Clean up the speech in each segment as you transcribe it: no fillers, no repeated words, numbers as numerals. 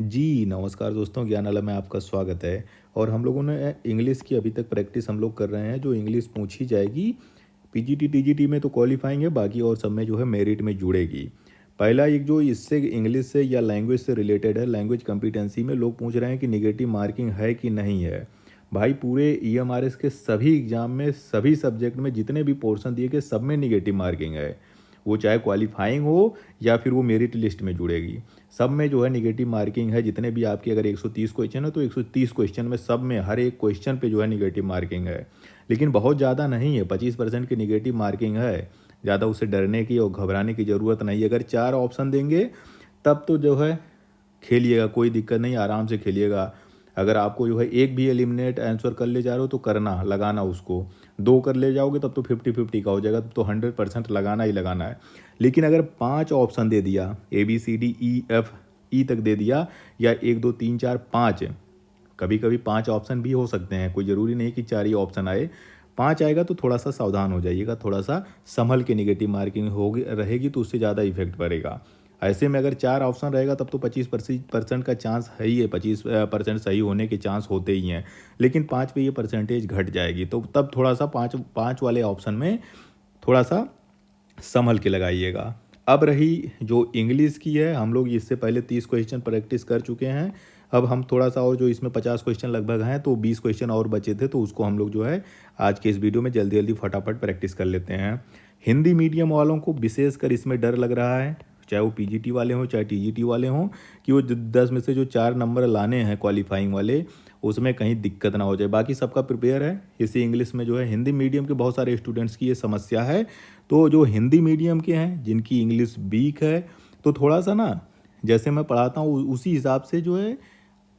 जी, नमस्कार दोस्तों, ज्ञानालय में आपका स्वागत है। और हम लोगों ने इंग्लिश की अभी तक प्रैक्टिस हम लोग कर रहे हैं। जो इंग्लिश पूछी जाएगी पीजीटी, टीजीटी में तो क्वालीफाइंग है, बाकी और सब में जो है मेरिट में जुड़ेगी। पहला एक जो इससे इंग्लिश से या लैंग्वेज से रिलेटेड है, लैंग्वेज कॉम्पिटेंसी में लोग पूछ रहे हैं कि नेगेटिव मार्किंग है कि नहीं है। भाई पूरे ईएमआरएस के सभी एग्जाम में, सभी सब्जेक्ट में जितने भी पोर्शन दिए गए सब में नेगेटिव मार्किंग है। वो चाहे क्वालिफाइंग हो या फिर वो मेरिट लिस्ट में जुड़ेगी, सब में जो है नेगेटिव मार्किंग है। जितने भी आपके अगर 130 क्वेश्चन है तो 130 क्वेश्चन में सब में हर एक क्वेश्चन पे जो है नेगेटिव मार्किंग है। लेकिन बहुत ज़्यादा नहीं है, 25% की नेगेटिव मार्किंग है। ज़्यादा उससे डरने की और घबराने की ज़रूरत नहीं है। अगर 4 ऑप्शन देंगे तब तो जो है खेलिएगा, कोई दिक्कत नहीं, आराम से खेलिएगा। अगर आपको जो है एक भी एलिमिनेट आंसर कर ले जा रहे हो तो करना, लगाना उसको। 2 कर ले जाओगे तब तो 50-50 का हो जाएगा, तब तो 100% लगाना ही लगाना है। लेकिन अगर 5 ऑप्शन दे दिया, A B C D E F E तक दे दिया, या 1 2 3 4 5, कभी कभी 5 ऑप्शन भी हो सकते हैं, कोई ज़रूरी नहीं कि 4 ही ऑप्शन आए। 5 आएगा तो थोड़ा सा सावधान हो जाइएगा, थोड़ा सा संभल के नेगेटिव मार्किंग होगी रहेगी तो उससे ज़्यादा इफेक्ट पड़ेगा। ऐसे में अगर 4 ऑप्शन रहेगा तब तो 25% का चांस है ही है, 25% सही होने के चांस होते ही हैं। लेकिन 5 पे ये परसेंटेज घट जाएगी, तो तब थोड़ा सा पाँच पाँच वाले ऑप्शन में थोड़ा सा संभल के लगाइएगा। अब रही जो इंग्लिश की है, हम लोग इससे पहले 30 क्वेश्चन प्रैक्टिस कर चुके हैं। अब हम थोड़ा सा और, जो इसमें 50 क्वेश्चन लगभग हैं, तो 20 क्वेश्चन और बचे थे, तो उसको हम लोग जो है आज के इस वीडियो में जल्दी जल्दी फटाफट प्रैक्टिस कर लेते हैं। हिंदी मीडियम वालों को विशेषकर इसमें डर लग रहा है, चाहे वो पीजीटी वाले हों चाहे टीजीटी वाले हों, कि वो 10 में से जो 4 नंबर लाने हैं क्वालिफाइंग वाले, उसमें कहीं दिक्कत ना हो जाए। बाकी सबका प्रिपेयर है। इसी इंग्लिश में जो है हिंदी मीडियम के बहुत सारे स्टूडेंट्स की ये समस्या है। तो जो हिंदी मीडियम के हैं, जिनकी इंग्लिश वीक है, तो थोड़ा सा ना, जैसे मैं पढ़ाता हूँ उसी हिसाब से जो है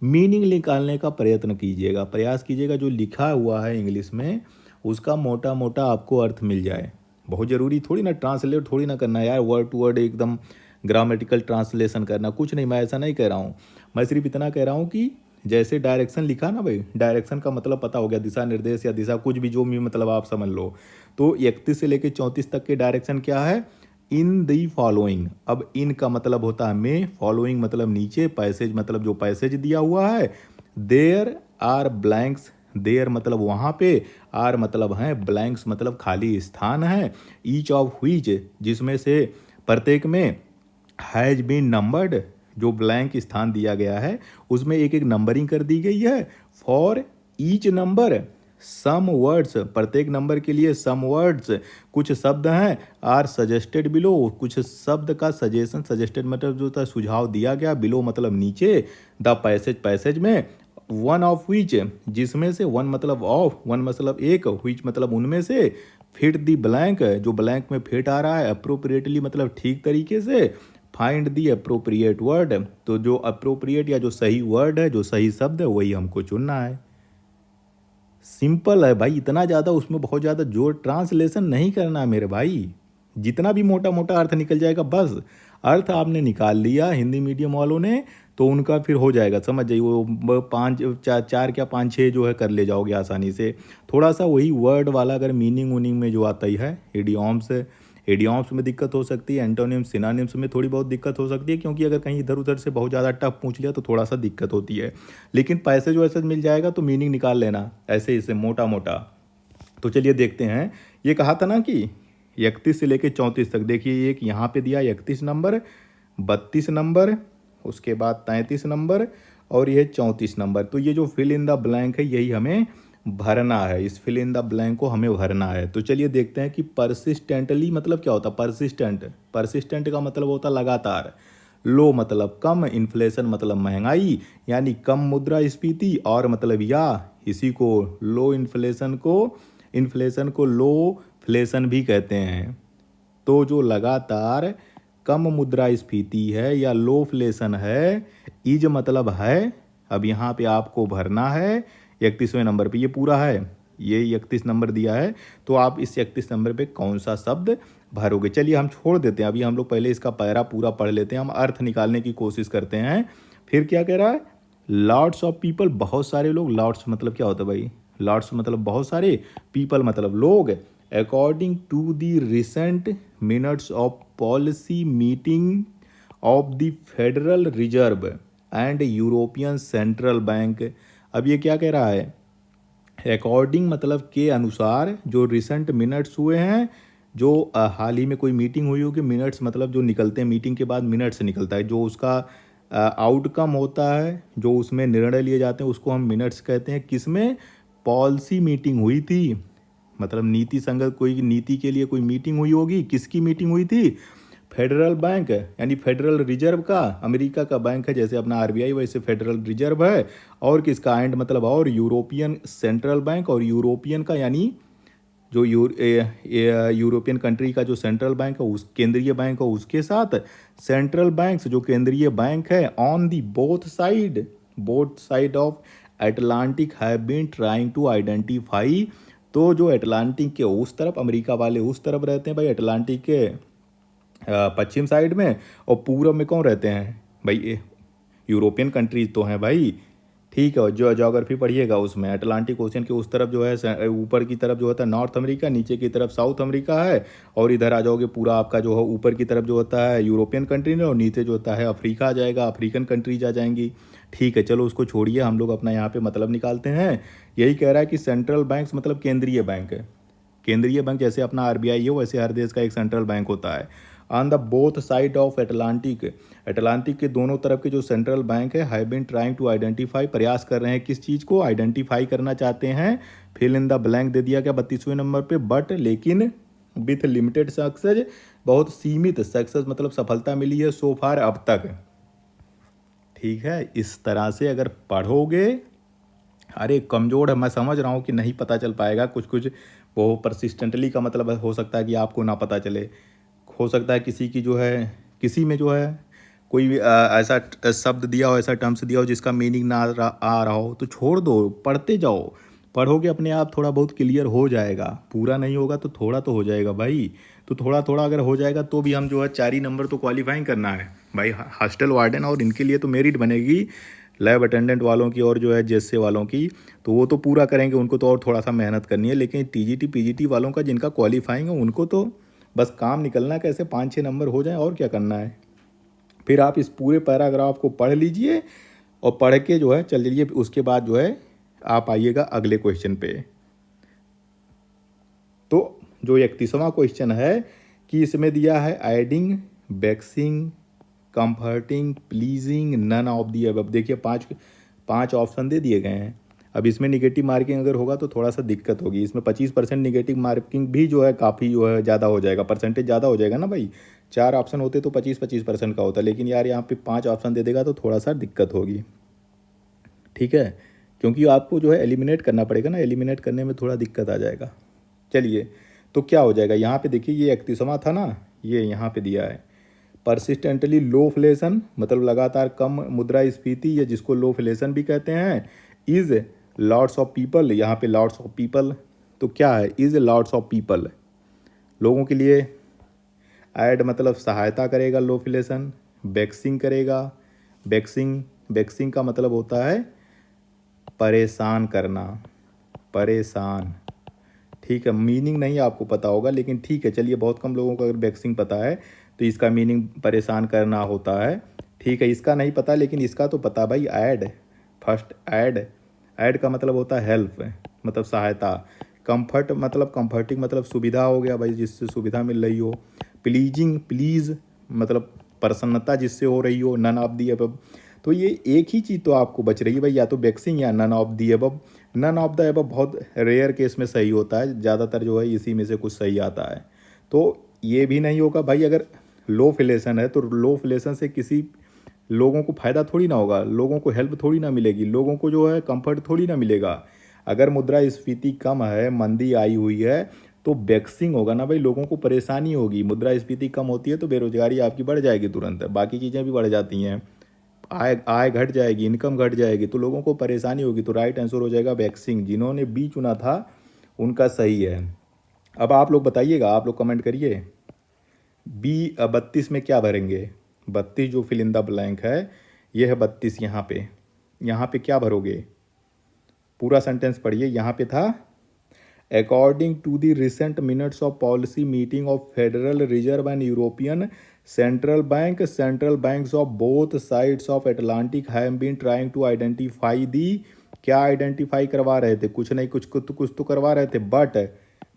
मीनिंग निकालने का प्रयत्न कीजिएगा, प्रयास कीजिएगा। जो लिखा हुआ है इंग्लिश में उसका मोटा मोटा आपको अर्थ मिल जाए। बहुत ज़रूरी थोड़ी ना ट्रांसलेट थोड़ी ना करना है यार, वर्ड टू वर्ड एकदम ग्रामेटिकल ट्रांसलेशन करना, कुछ नहीं। मैं ऐसा नहीं कह रहा हूँ, मैं सिर्फ इतना कह रहा हूँ कि जैसे डायरेक्शन लिखा ना भाई, डायरेक्शन का मतलब पता हो गया, दिशा निर्देश या दिशा, कुछ भी जो भी मतलब आप समझ लो। तो 31 से लेकर 34 तक के डायरेक्शन क्या है? In the following. अब इन का मतलब होता है में, फॉलोइंग मतलब नीचे, पैसेज मतलब जो पैसेज दिया हुआ है। देयर आर ब्लैंक्स, देयर मतलब वहाँ पे, आर मतलब है, ब्लैंक्स मतलब खाली स्थान है। ईच ऑफ व्हिच जिसमें से प्रत्येक में, हैज बीन नंबर्ड जो ब्लैंक स्थान दिया गया है उसमें एक एक नंबरिंग कर दी गई है। For each number some words, प्रत्येक नंबर के लिए सम वर्ड्स कुछ शब्द हैं, आर सजेस्टेड बिलो, कुछ शब्द का सजेशन, सजेस्टेड मतलब जो था सुझाव दिया गया, बिलो मतलब नीचे, द पैसेज पैसेज में, वन ऑफ विच जिसमें से, वन मतलब ऑफ, वन मतलब एक, विच मतलब उनमें से, फिट दी ब्लैंक जो ब्लैंक में फिट आ रहा है, अप्रोप्रिएटली मतलब ठीक तरीके से, फाइंड दी अप्रोप्रिएट वर्ड, तो जो अप्रोप्रिएट या जो सही वर्ड है, जो सही शब्द है, वही हमको चुनना है। सिंपल है भाई, इतना ज़्यादा उसमें बहुत ज़्यादा जोर ट्रांसलेशन नहीं करना है मेरे भाई। जितना भी मोटा मोटा अर्थ निकल जाएगा बस। अर्थ आपने निकाल लिया हिंदी मीडियम वालों ने, तो उनका फिर हो जाएगा, समझ जाइए। वो 5 4 क्या 5 6 जो है कर ले जाओगे आसानी से। थोड़ा सा वही वर्ड वाला अगर मीनिंग उनिंग में जो आता ही है, इडियम्स, इडियम्स में दिक्कत हो सकती है, एंटोनिम्स सिनोनिम्स में थोड़ी बहुत दिक्कत हो सकती है, क्योंकि अगर कहीं इधर उधर से बहुत ज़्यादा टफ पूछ लिया तो थोड़ा सा दिक्कत होती है। लेकिन पैसेज वैसेज मिल जाएगा तो मीनिंग निकाल लेना ऐसे इसे मोटा मोटा। तो चलिए देखते हैं। ये कहा था ना कि 31 से लेकर 34 तक, देखिए एक यहाँ पे दिया 31 नंबर, 32 नंबर, उसके बाद 33 नंबर, और ये 34 नंबर। तो ये जो फिल इन द ब्लैंक है यही हमें भरना है, इस फिल इन द ब्लैंक को हमें भरना है। तो चलिए देखते हैं कि परसिस्टेंटली मतलब क्या होता है। परसिस्टेंट, परसिस्टेंट का मतलब होता है लगातार। लो मतलब कम, इन्फ्लेशन मतलब महंगाई, यानी कम मुद्रास्फीति, और मतलब या, इसी को लो इन्फ्लेशन को लो फ्लेशन भी कहते हैं। तो जो लगातार कम मुद्रास्फीति है या लो फ्लेशन है, इज मतलब है, अब यहाँ पे आपको भरना है 31वें नंबर पे। ये पूरा है, ये 31 नंबर दिया है, तो आप इस 31 नंबर पे कौन सा शब्द भरोगे। चलिए हम छोड़ देते हैं, अभी हम लोग पहले इसका पैरा पूरा पढ़ लेते हैं, हम अर्थ निकालने की कोशिश करते हैं। फिर क्या कह रहा है? लॉट्स ऑफ पीपल, बहुत सारे लोग। लॉट्स मतलब क्या होता है भाई? लॉट्स मतलब बहुत सारे, पीपल मतलब लोग। According to the recent minutes of policy meeting of the Federal Reserve, and European Central Bank. अब ये क्या कह रहा है, अकॉर्डिंग मतलब के अनुसार, जो रिसेंट मिनट्स हुए हैं, जो हाल ही में कोई मीटिंग हुई होगी, मिनट्स मतलब जो निकलते हैं मीटिंग के बाद मिनट्स निकलता है, जो उसका आउटकम होता है, जो उसमें निर्णय लिए जाते हैं, उसको हम मिनट्स कहते हैं। किसमें, पॉलिसी मीटिंग हुई थी, मतलब नीति संगत कोई नीति के लिए कोई मीटिंग हुई होगी। किसकी मीटिंग हुई थी, फेडरल बैंक यानी फेडरल रिजर्व का, अमेरिका का बैंक है जैसे अपना आरबीआई, वैसे फेडरल रिजर्व है। और किसका, एंड मतलब और यूरोपियन सेंट्रल बैंक, और यूरोपियन का यानी जो यूरोपियन कंट्री का जो सेंट्रल बैंक है, उस केंद्रीय बैंक है, उसके साथ सेंट्रल बैंक्स जो केंद्रीय बैंक है, on the both side of Atlantic have been trying to identify. तो जो अटलांटिक के उस तरफ, अमेरिका वाले उस तरफ रहते हैं भाई, अटलांटिक के पश्चिम साइड में, और पूर्व में कौन रहते हैं भाई, यूरोपियन कंट्रीज तो हैं भाई। ठीक है, जो ज्योग्राफी पढ़िएगा उसमें अटलांटिक ओशन के उस तरफ जो है, ऊपर की तरफ जो होता है नॉर्थ अमेरिका, नीचे की तरफ साउथ अमेरिका है, और इधर आ जाओगे पूरा आपका जो है ऊपर की तरफ जो होता है यूरोपियन कंट्री ने, और नीचे जो होता है अफ्रीका आ जाएगा, अफ्रीकन कंट्रीज आ जाएंगी। ठीक है, चलो उसको छोड़िए, हम लोग अपना यहाँ पे मतलब निकालते हैं। यही कह रहा है कि सेंट्रल बैंक्स मतलब केंद्रीय बैंक है। केंद्रीय बैंक जैसे अपना आरबीआई है, वैसे हर देश का एक सेंट्रल बैंक होता है। On the both side of Atlantic, Atlantic के दोनों तरफ के जो सेंट्रल बैंक है, have been trying to identify, प्रयास कर रहे हैं किस चीज़ को, आइडेंटिफाई करना चाहते हैं। फिल इन द ब्लैंक दे दिया गया 32वें नंबर पे, बट लेकिन विथ लिमिटेड सक्सेस, बहुत सीमित सक्सेस मतलब सफलता मिली है सो फार अब तक। ठीक है, इस तरह से अगर पढ़ोगे, अरे कमज़ोर है, मैं समझ रहा हूँ कि नहीं पता चल पाएगा कुछ कुछ, वो परसिस्टेंटली का मतलब हो सकता है कि आपको ना पता चले, हो सकता है किसी की जो है, किसी में जो है कोई भी ऐसा शब्द दिया हो, ऐसा टर्म्स दिया हो जिसका मीनिंग ना आ रहा हो, तो छोड़ दो, पढ़ते जाओ। पढ़ोगे अपने आप थोड़ा बहुत क्लियर हो जाएगा, पूरा नहीं होगा तो थोड़ा तो हो जाएगा भाई। तो थोड़ा थोड़ा अगर हो जाएगा तो भी हम जो है 4 ही नंबर तो क्वालिफाइंग करना है भाई। हॉस्टल वार्डन और इनके लिए तो मेरिट बनेगी, लैब अटेंडेंट वालों की और जो है जेएसए वालों की, तो वो तो पूरा करेंगे, उनको तो और थोड़ा सा मेहनत करनी है। लेकिन टीजीटी पीजीटी वालों का जिनका क्वालिफाइंग है, उनको तो बस काम निकलना है, कैसे 5-6 नंबर हो जाए, और क्या करना है। फिर आप इस पूरे पैराग्राफ को पढ़ लीजिए, और पढ़ के जो है चल जाइए, उसके बाद जो है आप आइएगा अगले क्वेश्चन पे। तो जो 31वां क्वेश्चन है कि इसमें दिया है aiding, waxing, comforting, pleasing, none of the above. देखिए पांच ऑप्शन दे दिए गए हैं। अब इसमें निगेटिव मार्किंग अगर होगा तो थोड़ा सा दिक्कत होगी। इसमें 25% निगेटिव मार्किंग भी जो है काफ़ी जो है ज़्यादा हो जाएगा, परसेंटेज ज़्यादा हो जाएगा ना भाई। 4 ऑप्शन होते तो 25-25% का होता, लेकिन यार यहाँ पे 5 ऑप्शन दे देगा तो थोड़ा सा दिक्कत होगी। ठीक है, क्योंकि आपको जो है एलिमिनेट करना पड़ेगा ना, एलिमिनेट करने में थोड़ा दिक्कत आ जाएगा। चलिए, तो क्या हो जाएगा यहाँ पे, देखिए ये 31वां था ना, ये यहाँ पे दिया है परसिस्टेंटली लोफ्लेशन, मतलब लगातार कम मुद्रास्फीति, या जिसको लोफ्लेशन भी कहते हैं। इज लॉट्स ऑफ पीपल, यहाँ पे लॉट्स ऑफ पीपल, तो क्या है, इज लॉट्स ऑफ पीपल, लोगों के लिए। ऐड मतलब सहायता करेगा लोफ्लेशन, वैक्सिंग करेगा, वैक्सिंग का मतलब होता है परेशान करना, परेशान। ठीक है, मीनिंग नहीं आपको पता होगा, लेकिन ठीक है चलिए, बहुत कम लोगों को अगर वैक्सिंग पता है तो इसका मीनिंग परेशान करना होता है। ठीक है, इसका नहीं पता, लेकिन इसका तो पता भाई, ऐड, फर्स्ट ऐड का मतलब होता है हेल्प, मतलब सहायता। कंफर्ट मतलब कंफर्टिंग मतलब सुविधा हो गया भाई, जिससे सुविधा मिल रही हो। प्लीज मतलब प्रसन्नता जिससे हो रही हो। नन ऑफ दी अबव, तो ये एक ही चीज़ तो आपको बच रही है भाई, या तो वैक्सिंग या none of the above. None of the above बहुत रेयर केस में सही होता है, ज़्यादातर जो है इसी में से कुछ सही आता है। तो ये भी नहीं होगा भाई, अगर लो फिलेशन है तो लो फिलेशन से किसी लोगों को फ़ायदा थोड़ी ना होगा, लोगों को हेल्प थोड़ी ना मिलेगी, लोगों को जो है कंफर्ट थोड़ी ना मिलेगा। अगर मुद्रास्फीति कम है, मंदी आई हुई है, तो वैक्सिंग होगा ना भाई, लोगों को परेशानी होगी। मुद्रास्फीति कम होती है तो बेरोजगारी आपकी बढ़ जाएगी तुरंत, बाकी चीज़ें भी बढ़ जाती हैं, आय घट जाएगी, इनकम घट जाएगी, तो लोगों को परेशानी होगी। तो राइट आंसर हो जाएगा वैक्सिंग। जिन्होंने बी चुना था उनका सही है। अब आप लोग बताइएगा, आप लोग कमेंट करिए, बी 32 में क्या भरेंगे। 32 जो फिल इन द ब्लैंक है, ये है 32। यहाँ पे क्या भरोगे, पूरा सेंटेंस पढ़िए। यहाँ पे था according to the recent minutes of policy meeting of Federal Reserve and European Central banks of both sides of Atlantic have been trying to identify the, क्या आइडेंटिफाई करवा रहे थे, कुछ नहीं कुछ तो करवा रहे थे, but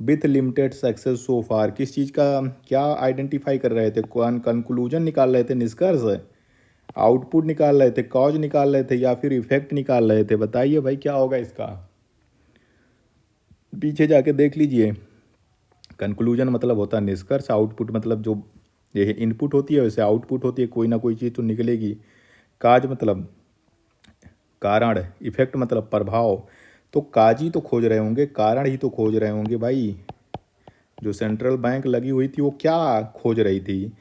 with limited success so far. किस चीज़ का क्या आइडेंटिफाई कर रहे थे, कंक्लूजन निकाल रहे थे, निष्कर्ष, आउटपुट निकाल रहे थे, कॉज निकाल रहे थे, या फिर इफेक्ट निकाल रहे थे? बताइए भाई क्या होगा इसका, पीछे जाके देख लीजिए। कंक्लूजन मतलब होता है निष्कर्ष, आउटपुट मतलब जो ये इनपुट होती है वैसे आउटपुट होती है, कोई ना कोई चीज़ तो निकलेगी। काज मतलब कारण, इफेक्ट मतलब प्रभाव। तो काज ही तो खोज रहे होंगे, कारण ही तो खोज रहे होंगे भाई। जो सेंट्रल बैंक लगी हुई थी वो क्या खोज रही थी,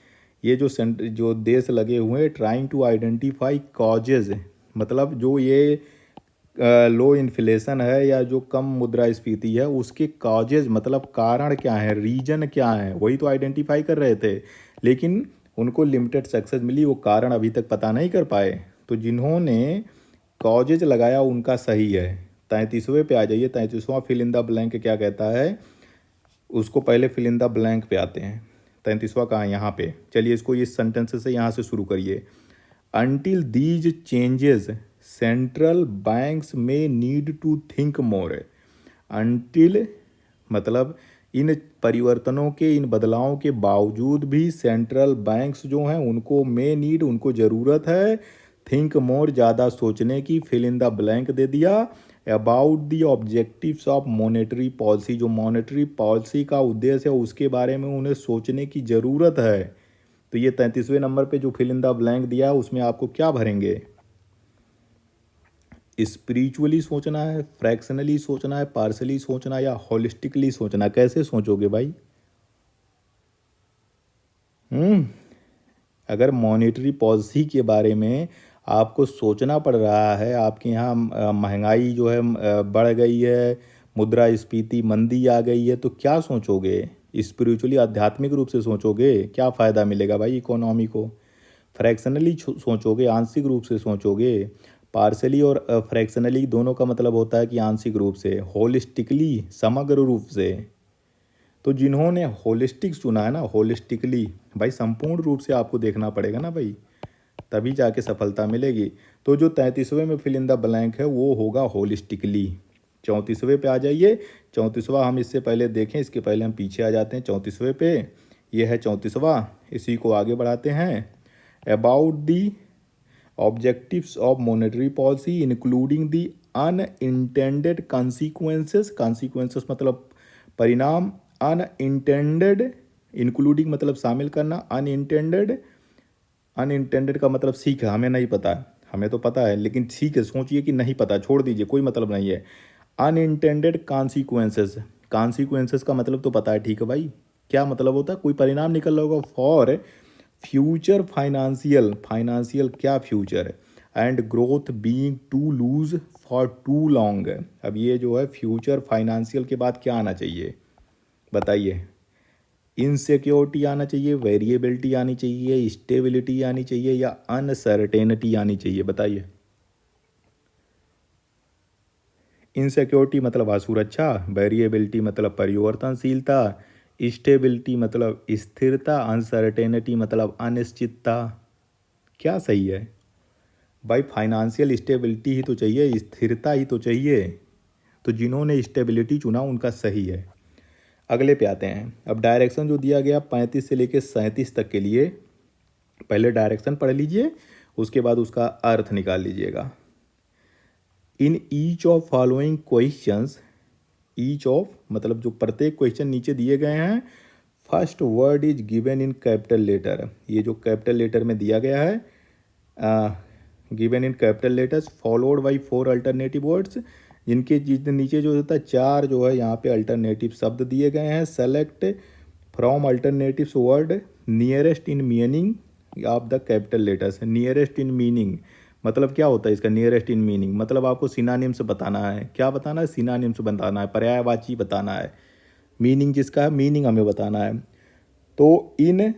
ये जो देश लगे हुए हैं ट्राइंग टू आइडेंटिफाई कॉजेज, मतलब जो ये लो इन्फ्लेशन है या जो कम मुद्रास्फीति है उसके कॉजेज मतलब कारण क्या है, रीजन क्या है, वही तो आइडेंटिफाई कर रहे थे। लेकिन उनको लिमिटेड सक्सेस मिली, वो कारण अभी तक पता नहीं कर पाए। तो जिन्होंने कॉजेज लगाया उनका सही है। 33वें पे आ जाइए। 33वां फिल इन द ब्लैंक क्या कहता है, उसको पहले फिल इन द ब्लैंक पे आते हैं। 33वां कहाँ है, यहाँ पे। चलिए इसको इस सेंटेंस से यहाँ से शुरू करिए। Until these changes central banks में need to think more. Until मतलब इन परिवर्तनों के, इन बदलावों के बावजूद भी सेंट्रल बैंक्स जो हैं उनको में नीड, उनको ज़रूरत है थिंक मोर, ज़्यादा सोचने की। फिल इन द ब्लैंक दे दिया। About the objectives of monetary policy, जो मॉनेटरी पॉलिसी का उद्देश्य है उसके बारे में उन्हें सोचने की ज़रूरत है। तो ये 33वें नंबर पे जो फिल इन द ब्लैंक दिया है उसमें आपको क्या भरेंगे, स्पिरिचुअली सोचना है, फ्रैक्शनली सोचना है, पार्शली सोचना है, या होलिस्टिकली सोचना है? कैसे सोचोगे भाई? अगर मॉनेटरी पॉलिसी के बारे में आपको सोचना पड़ रहा है, आपके यहाँ महंगाई जो है बढ़ गई है, मुद्रास्फीति मंदी आ गई है, तो क्या सोचोगे? स्पिरिचुअली आध्यात्मिक रूप से सोचोगे, क्या फ़ायदा मिलेगा भाई इकोनॉमी को? फ्रैक्शनली सोचोगे, आंशिक रूप से सोचोगे। पार्शली और फ्रैक्शनली दोनों का मतलब होता है कि आंशिक रूप से। होलिस्टिकली समग्र रूप से। तो जिन्होंने होलिस्टिक चुना है ना, होलिस्टिकली, भाई संपूर्ण रूप से आपको देखना पड़ेगा ना भाई, तभी जाके सफलता मिलेगी। तो जो 33वें में फिल इन द ब्लैंक है वो होगा होलिस्टिकली। 34वें पे आ जाइए। 34वां हम इससे पहले देखें, इसके पहले हम पीछे आ जाते हैं 34वें पे। ये है 34वां, इसी को आगे बढ़ाते हैं। About the objectives of monetary policy including the unintended consequences. Consequences मतलब परिणाम, अनइंटेंडेड, इंक्लूडिंग मतलब शामिल करना, अनइंटेंडेड, अनइंटेंडेड का मतलब सीख है, हमें नहीं पता, हमें तो पता है लेकिन ठीक है, सोचिए कि नहीं पता, छोड़ दीजिए, कोई मतलब नहीं है। अनइंटेंडेड कॉन्सिक्वेंसेस, कॉन्सिक्वेंसेस का मतलब तो पता है, ठीक है भाई, क्या मतलब होता है, कोई परिणाम निकल रहा होगा फॉर फ्यूचर फाइनेंशियल, फाइनेंशियल क्या future, and growth being to lose for too long. अब ये जो है फ्यूचर फाइनेंशियल के बाद क्या आना चाहिए बताइए? इनसिक्योरिटी आना चाहिए, वेरिएबिलिटी आनी चाहिए, स्टेबिलिटी आनी चाहिए, या अनसर्टेनिटी आनी चाहिए? बताइए। इनसिक्योरिटी मतलब असुरक्षा, वेरिएबिलिटी मतलब परिवर्तनशीलता, स्टेबिलिटी मतलब स्थिरता, अनसर्टेनिटी मतलब अनिश्चितता। क्या सही है भाई? फाइनेंशियल स्टेबिलिटी ही तो चाहिए, स्थिरता ही तो चाहिए। तो जिन्होंने स्टेबिलिटी चुना उनका सही है। अगले पे आते हैं। अब डायरेक्शन जो दिया गया 35 से लेकर 37 तक के लिए, पहले डायरेक्शन पढ़ लीजिए, उसके बाद उसका अर्थ निकाल लीजिएगा। In each of following questions, each of मतलब जो प्रत्येक क्वेश्चन नीचे दिए गए हैं, first word is given in capital letter. ये जो कैपिटल लेटर में दिया गया है, given in capital letters followed by 4 alternative words, जिनके जितने नीचे जो होता है 4 जो है यहाँ पे अल्टरनेटिव शब्द दिए गए हैं। Select from alternative word nearest in meaning of the capital letters. Nearest in meaning मतलब क्या होता है इसका? नियरेस्ट इन मीनिंग मतलब आपको सिनोनिम्स बताना है। क्या बताना है? सिनोनिम्स बताना है, पर्यायवाची बताना है। मीनिंग जिसका है, मीनिंग हमें बताना है। तो इन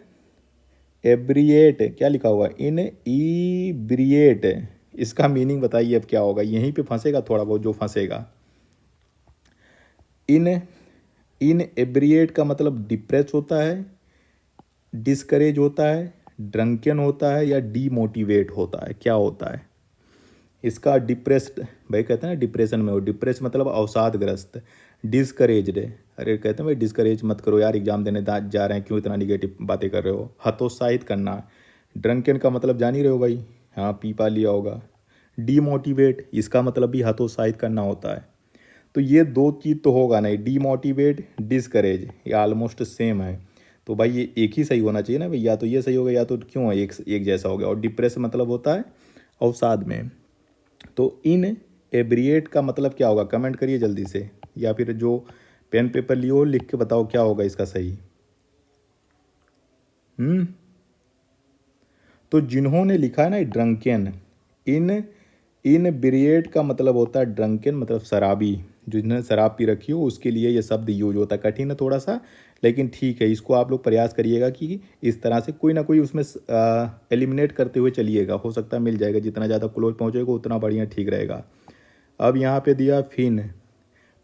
एब्रिएट क्या लिखा हुआ है? इन ईब्रिएट, इसका मीनिंग बताइए अब क्या होगा? यहीं पे फंसेगा थोड़ा बहुत जो फंसेगा। इन एब्रिएट का मतलब डिप्रेस होता है, डिस्करेज होता है, ड्रंकन होता है या डीमोटिवेट होता है, क्या होता है इसका? डिप्रेस्ड, भाई कहते हैं ना डिप्रेशन में हो, डिप्रेस मतलब अवसादग्रस्त। डिस्करेज्ड, अरे कहते हैं भाई डिस्करेज मत करो यार, एग्जाम देने जा रहे हैं, क्यों इतना निगेटिव बातें कर रहे हो। हतोत्साहित करना। ड्रंकन का मतलब जान ही रहे हो भाई, हाँ पी पा लिया होगा। डीमोटिवेट, इसका मतलब भी हतोत्साहित करना होता है। तो ये दो चीज़ तो होगा नहीं, डीमोटिवेट डिस्करेज, ये ऑलमोस्ट सेम है। तो भाई ये एक ही सही होना चाहिए ना भाई, या तो ये सही होगा या तो क्यों है एक जैसा हो गया। और डिप्रेस मतलब होता है अवसाद में। तो इन एब्रिएट का मतलब क्या होगा, कमेंट करिए जल्दी से, या फिर जो पेन पेपर लियो लिख के बताओ क्या होगा इसका सही। तो जिन्होंने लिखा है ना ड्रंकेन, इन इन ब्रिएट का मतलब होता है ड्रंकेन मतलब शराबी, जिन्होंने शराब पी रखी हो उसके लिए ये शब्द यूज होता है। कठिन है थोड़ा सा, लेकिन ठीक है, इसको आप लोग प्रयास करिएगा कि इस तरह से कोई ना कोई उसमें एलिमिनेट करते हुए चलिएगा, हो सकता है मिल जाएगा। जितना ज़्यादा क्लोज पहुँचेगा उतना बढ़िया ठीक रहेगा। अब यहाँ पे दिया फिन,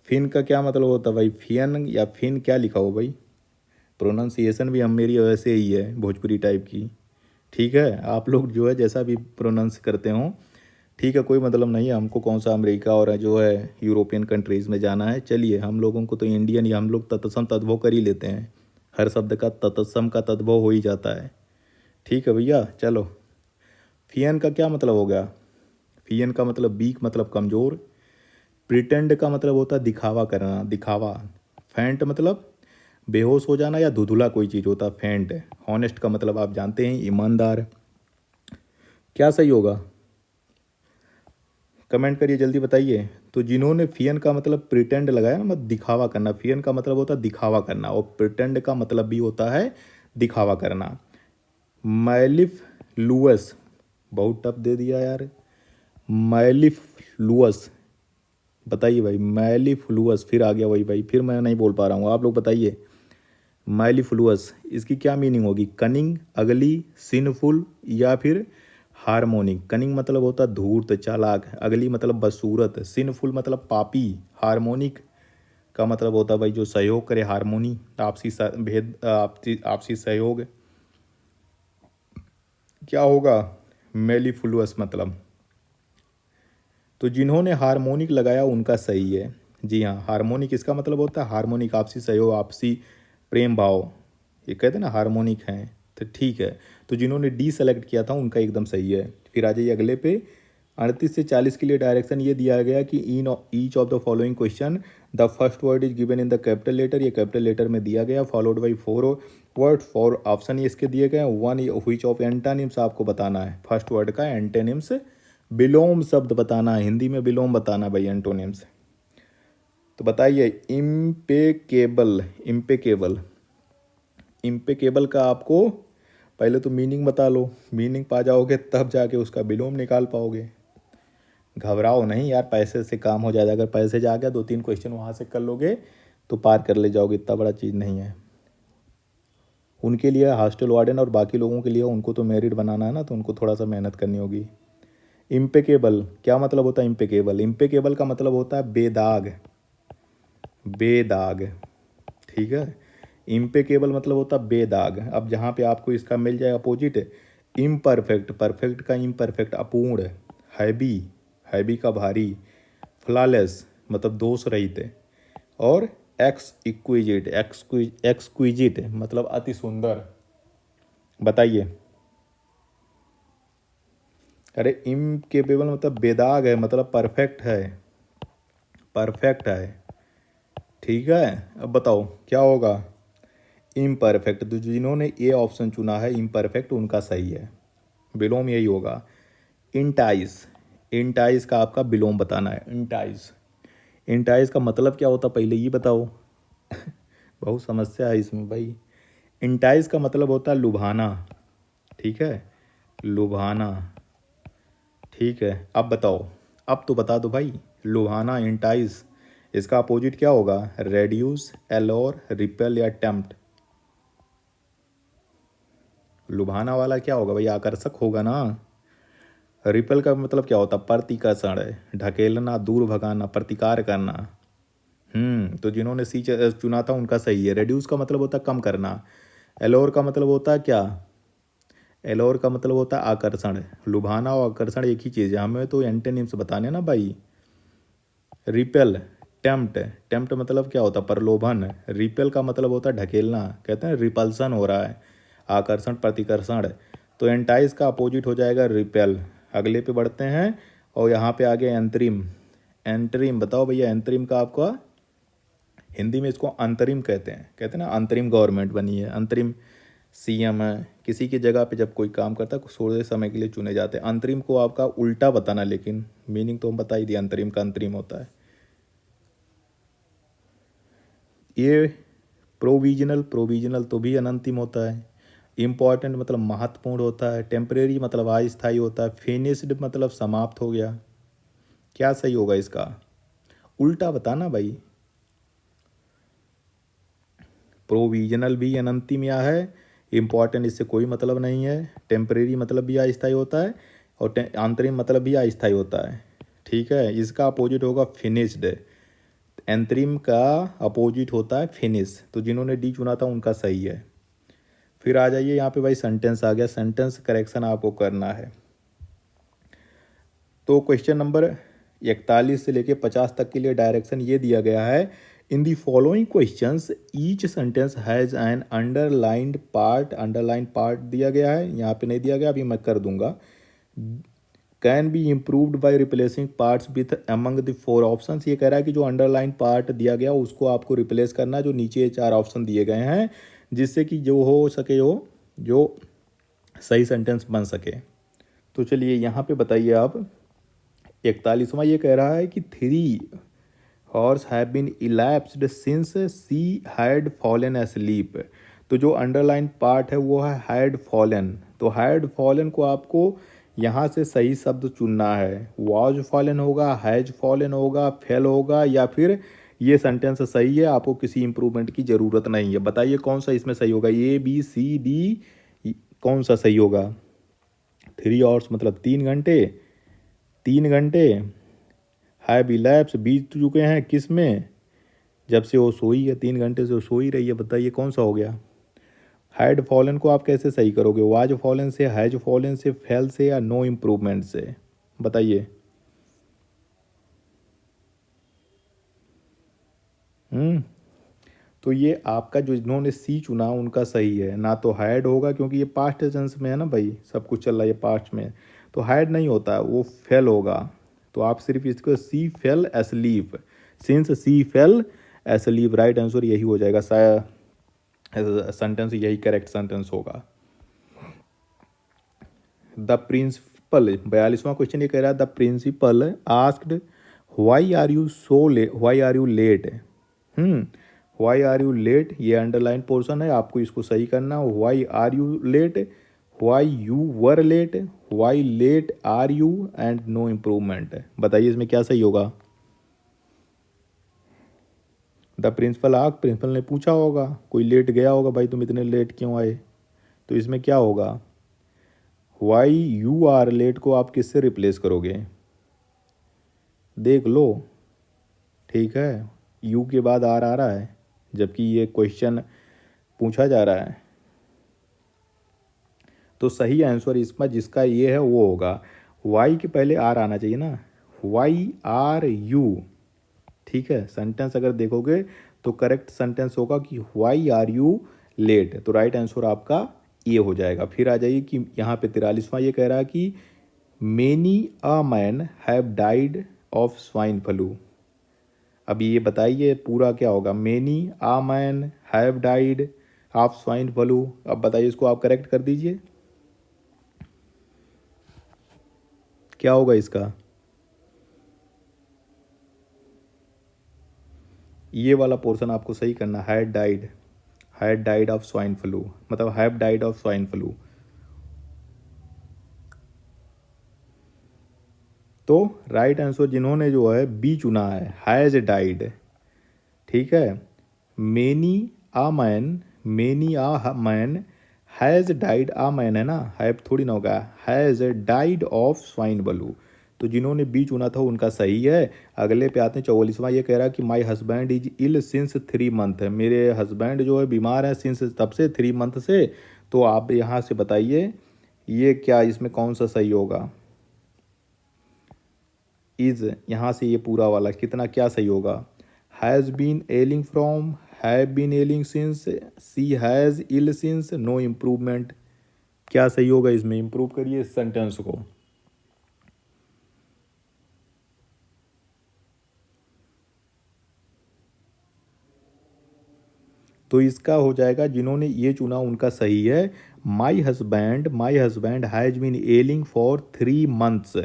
फिन का क्या मतलब होता है भाई, फियन या फिन क्या लिखा हो भाई। प्रोनाउंसिएशन भी हम मेरी वैसे ही है भोजपुरी टाइप की, ठीक है। आप लोग जो है जैसा भी प्रोनाउंस करते हो ठीक है, कोई मतलब नहीं है, हमको कौन सा अमेरिका और जो है यूरोपियन कंट्रीज़ में जाना है। चलिए, हम लोगों को तो इंडियन ही, हम लोग तत्सम तद्भव कर ही लेते हैं, हर शब्द का तत्सम का तद्भव हो ही जाता है। ठीक है भैया, चलो। फियन का क्या मतलब हो गया, फियन का मतलब वीक मतलब कमज़ोर। प्रिटेंड का मतलब होता है दिखावा करना, दिखावा। फेंट मतलब बेहोश हो जाना या धुधुला कोई चीज़ होता है फेंट। हॉनेस्ट का मतलब आप जानते हैं ईमानदार। क्या सही होगा, कमेंट करिए जल्दी बताइए। तो जिन्होंने फियन का मतलब प्रिटेंड लगाया ना, मतलब दिखावा करना, फियन का मतलब होता है दिखावा करना और प्रिटेंड का मतलब भी होता है दिखावा करना। मैलिफ लुअस, बहुत टफ दे दिया यार। मैलिफ लुअस, बताइए भाई। मैलिफ लुअस, फिर आ गया वही भाई, फिर मैं नहीं बोल पा रहा हूँ, आप लोग बताइए। मैलिफुलस इसकी क्या मीनिंग होगी, कनिंग, अगली, सिनफुल या फिर हार्मोनिक। कनिंग मतलब होता है धूर्त चालाक, अगली मतलब बदसूरत, सिनफुल मतलब पापी, हार्मोनिक का मतलब होता है भाई जो सहयोग करे, हारमोनी आपसी सहयोग। क्या होगा मेलिफुलस मतलब, तो जिन्होंने हार्मोनिक लगाया उनका सही है। जी हाँ, हार्मोनिक इसका मतलब होता है हार्मोनिक, आपसी सहयोग, आपसी प्रेम भाव, ये कहते हैं ना हार्मोनिक हैं, तो ठीक है। तो जिन्होंने डी सेलेक्ट किया था उनका एकदम सही है। फिर आ जाइए अगले पे। 38 से 40 के लिए डायरेक्शन ये दिया गया कि in each of the following question the first word is given in the capital letter, ये कैपिटल लेटर में दिया गया, फॉलोड बाई 4 वर्ड। 4 ऑप्शन ये इसके दिए गए। वन व्हिच ऑफ एंटोनिम्स आपको बताना है, फर्स्ट वर्ड का एंटोनिम्स, विलोम शब्द बताना है, हिंदी में विलोम बताना भाई एंटोनिम्स। तो बताइए इम्पेकेबल, इम्पेकेबल, इम्पेकेबल का आपको पहले तो मीनिंग बता लो, मीनिंग पा जाओगे तब जाके उसका विलोम निकाल पाओगे। घबराओ नहीं यार, पैसे से काम हो जाएगा, अगर पैसे जा गया 2-3 क्वेश्चन वहाँ से कर लोगे तो पार कर ले जाओगे, इतना बड़ा चीज़ नहीं है। उनके लिए हॉस्टल वार्डन और बाकी लोगों के लिए उनको तो मेरिट बनाना है ना, तो उनको थोड़ा सा मेहनत करनी होगी। इम्पेकेबल क्या मतलब होता है, इम्पेकेबल, इम्पेकेबल का मतलब होता है बेदाग, बेदाग, ठीक है। इम्पेकेबल मतलब होता है बेदाग। अब जहाँ पे आपको इसका मिल जाए अपोजिट, इम्परफेक्ट, परफेक्ट का इम्परफेक्ट अपूर्ण, हैवी, हैवी का भारी, फ्लॉलेस मतलब दोष रहित, और एक्सक्विजिट, एक्सक्विजिट मतलब अति सुंदर। बताइए। अरे इनकेपेबल मतलब बेदाग है, मतलब परफेक्ट है, परफेक्ट है, ठीक है। अब बताओ क्या होगा, इम्परफेक्ट। तो जिन्होंने ये ऑप्शन चुना है इम्परफेक्ट उनका सही है, विलोम यही होगा। इंटाइज, इंटाइज का आपका विलोम बताना है, इंटाइज। इंटाइज का मतलब क्या होता पहले ये बताओ बहुत समस्या है इसमें भाई। इंटाइज का मतलब होता है लुभाना, ठीक है, लुभाना, ठीक है। अब बताओ, अब तो बता दो भाई, लुभाना इंटाइज, इसका अपोजिट क्या होगा, रेड्यूस, एलोर, रिपेल या टेम्प्ट। लुभाना वाला क्या होगा भाई, आकर्षक होगा ना। रिपेल का मतलब क्या होता, प्रतिकर्षण है, ढकेलना, दूर भगाना, प्रतिकार करना। तो जिन्होंने सी चुना था उनका सही है। रेड्यूस का मतलब होता है कम करना। एलोर का मतलब होता है क्या, एलोर का मतलब होता है आकर्षण। लुभाना और आकर्षण एक ही चीज़ है, हमें तो एंटोनिम्स बताने ना भाई। रिपेल, टेम्प्ट, टेम्प्ट मतलब क्या होता है, प्रलोभन। रिपेल का मतलब होता है ढकेलना, कहते हैं रिपल्सन हो रहा है, आकर्षण प्रतिकर्षण। तो एंटाइज का अपोजिट हो जाएगा रिपेल। अगले पे बढ़ते हैं और यहाँ पे आ गया एंतरिम। एंतरिम बताओ भैया, एंतरिम का आपका हिंदी में इसको अंतरिम कहते हैं ना, अंतरिम गवर्नमेंट बनी है, अंतरिम सीएम है, किसी की जगह पे जब कोई काम करता है थोड़े समय के लिए चुने जाते हैं। अंतरिम को आपका उल्टा बताना, लेकिन मीनिंग तो हम बता ही दिया, अंतरिम का अंतरिम होता है। ये प्रोविजनल, प्रोविजनल तो भी अनंतिम होता है। इम्पॉर्टेंट मतलब महत्वपूर्ण होता है। टेम्परेरी मतलब अस्थायी होता है। फिनिश्ड मतलब समाप्त हो गया। क्या सही होगा इसका, उल्टा बताना भाई। प्रोविजनल भी अनंतिम या है, इम्पॉर्टेंट इससे कोई मतलब नहीं है। टेम्परेरी मतलब भी अस्थायी होता है और अंतरिम मतलब भी अस्थायी होता है। ठीक है, इसका अपोजिट होगा फिनिश्ड। अंतरिम का अपोजिट होता है फिनिश। तो जिन्होंने डी चुना था उनका सही है। फिर आ जाइए यहाँ पे भाई, सेंटेंस आ गया, सेंटेंस करेक्शन आपको करना है। तो क्वेश्चन नंबर 41 से लेके 50 तक के लिए डायरेक्शन ये दिया गया है। In the following questions each sentence has an underlined part, underline part दिया गया है, यहाँ पे नहीं दिया गया, अभी मैं कर दूंगा। Can be improved by replacing parts with among the four options. ये कह रहा है कि जो अंडरलाइन पार्ट दिया गया उसको आपको रिप्लेस करना है, जो नीचे 4 ऑप्शन दिए गए हैं, जिससे कि जो हो सके हो, जो सही सेंटेंस बन सके। तो चलिए यहाँ पे बताइए आप। 41वां ये कह रहा है कि 3 hours have been elapsed since she had fallen asleep. तो जो अंडरलाइन पार्ट है वो है हैड फॉलन। तो हैड फॉलन को आपको यहाँ से सही शब्द चुनना है। वॉज फॉलन होगा, हैज फॉलन होगा, फेल होगा, या फिर ये सेंटेंस सही है, आपको किसी इंप्रूवमेंट की ज़रूरत नहीं है। बताइए कौन सा इसमें सही होगा, ए बी सी डी, कौन सा सही होगा। 3 hours मतलब 3 घंटे, 3 घंटे हैव इलैप्स बीत चुके हैं किस में, जब से वो सोई है, 3 घंटे से वो सोई रही है। बताइए कौन सा हो गया। हैड फॉलन को आप कैसे सही करोगे, वाज फॉलन से, हैज फॉलन से, फेल से, या नो इम्प्रूवमेंट से, बताइए। तो ये आपका जो इन्होंने सी चुना उनका सही है, ना तो हैड होगा क्योंकि ये पास्ट टेंस में है ना भाई, सब कुछ चल रहा है ये पास्ट में, तो हैड नहीं होता, वो फेल होगा। तो आप सिर्फ इसको she fell asleep, since she fell asleep, right answer यही हो जाएगा। सेंटेंस यही करेक्ट सेंटेंस होगा। द प्रिंसिपल, 42वां क्वेश्चन ये कह रहा है, the principal asked why are you so late, why are you late. Why are you late, ये अंडरलाइन पोर्शन है, आपको इसको सही करना। Why are you late, why you were late, why late are you, and no improvement. बताइए इसमें क्या सही होगा। द प्रिंसिपल आस्क्ड, प्रिंसिपल ने पूछा होगा, कोई लेट गया होगा, भाई तुम इतने लेट क्यों आए। तो इसमें क्या होगा, वाई यू आर लेट को आप किससे रिप्लेस करोगे, देख लो। ठीक है, यू के बाद आर आ रहा है, जबकि ये क्वेश्चन पूछा जा रहा है। तो सही आंसर इसमें जिसका ये है वो होगा, वाई के पहले आर आना चाहिए ना, वाई आर यू। ठीक है, सेंटेंस अगर देखोगे तो करेक्ट सेंटेंस होगा कि वाई आर यू लेट। तो राइट आंसर आपका ये हो जाएगा। फिर आ जाइए कि यहाँ पे 43वां ये कह रहा है कि many a man have died of swine flu. अब ये बताइए पूरा क्या होगा, many a man have died of swine flu. अब बताइए इसको आप करेक्ट कर दीजिए, क्या होगा इसका। ये वाला पोर्शन आपको सही करना, had died of swine flu, मतलब have died of swine flu. तो राइट आंसर जिन्होंने जो है बी चुना है, हैज डाइड। ठीक है, many uh man, many uh man has died, uh man है ना, हैव थोड़ी ना होगा, has died of swine flu. तो जिन्होंने बी चुना था उनका सही है। अगले पे आते हैं 44वां, ये कह रहा है कि my husband is ill since 3 month है, मेरे हस्बैंड जो है बीमार है सिंस तब से, 3 month से। तो आप यहाँ से बताइए ये क्या, इसमें कौन सा सही होगा? इज, यहाँ से ये पूरा वाला कितना क्या सही होगा? Has been ailing from, have been ailing since, she has ill since, no improvement. क्या सही होगा इसमें? इम्प्रूव करिए इस सेंटेंस को। तो इसका हो जाएगा, जिन्होंने ये चुना उनका सही है। My husband has been ailing for 3 months।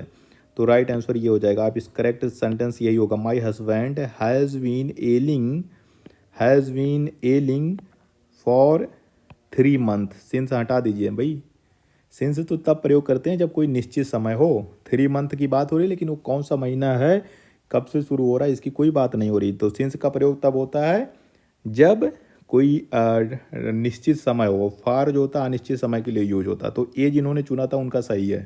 तो राइट आंसर ये हो जाएगा। आप इस करेक्ट सेंटेंस यही होगा, my husband has been ailing for 3 month। Since हटा दीजिए भाई, सिंस तो तब प्रयोग करते हैं जब कोई निश्चित समय हो। 3 month की बात हो रही है, लेकिन वो कौन सा महीना है, कब से शुरू हो रहा है, इसकी कोई बात नहीं हो रही। तो सिंस का प्रयोग तब होता है जब कोई निश्चित समय हो। फार जो होता है अनिश्चित समय के लिए यूज होता है। तो ये जिन्होंने चुना था उनका सही है।